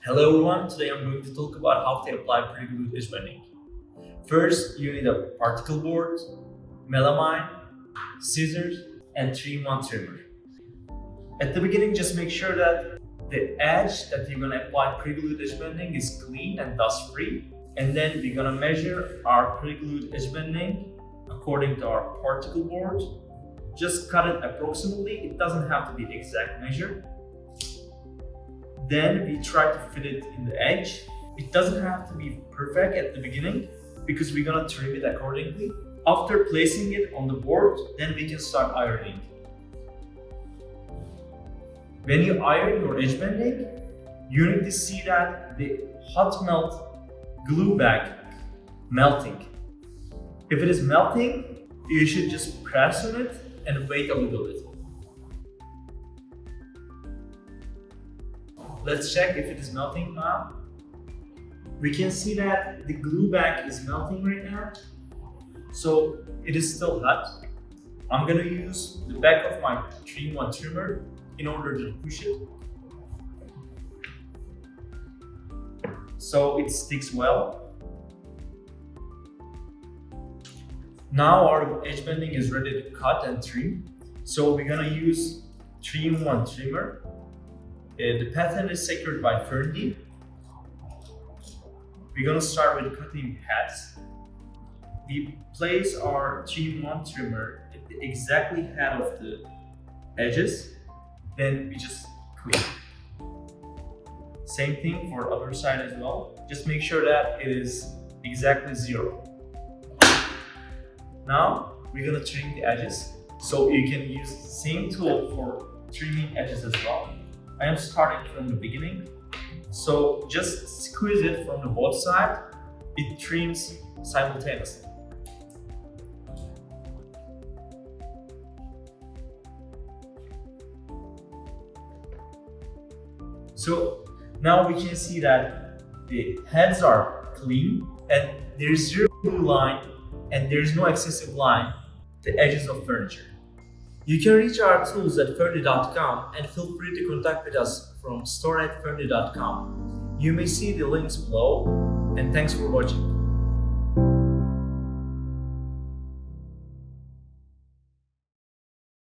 Hello everyone, today I'm going to talk about how to apply pre-glued edge bending. First, you need a particle board, melamine, scissors, and 3-in-1 trimmer. At the beginning, just make sure that the edge that you're going to apply pre-glued edge bending is clean and dust free. And then we're going to measure our pre-glued edge bending according to our particle board. Just cut it approximately, it doesn't have to be exact measure. Then we try to fit it in the edge. It doesn't have to be perfect at the beginning because we're gonna trim it accordingly. After placing it on the board, then we can start ironing. When you iron your edge bending, you need to see that the hot melt glue bag melting. If it is melting, you should just press on it and wait a little bit. Let's check if it is melting now. We can see that the glue bag is melting right now. So it is still hot. I'm gonna use the back of my 3-in-1 trimmer in order to push it. So it sticks well. Now our edge bending is ready to cut and trim. So we're gonna use 3-in-1 trimmer. The pattern is secured by Ferndi. We're gonna start with cutting heads. We place our 3-in-1 trimmer at the exactly head of the edges. Then we just clip. Same thing for other side as well. Just make sure that it is exactly 0. Now we're gonna trim the edges. So you can use the same tool for trimming edges as well. I am starting from the beginning. So just squeeze it from the both sides. It trims simultaneously. So now we can see that the heads are clean and there's zero glue line and there's no excessive line to the edges of furniture. You can reach our tools at ferndi.com and feel free to contact with us from store@ferndi.com. You may see the links below, and thanks for watching.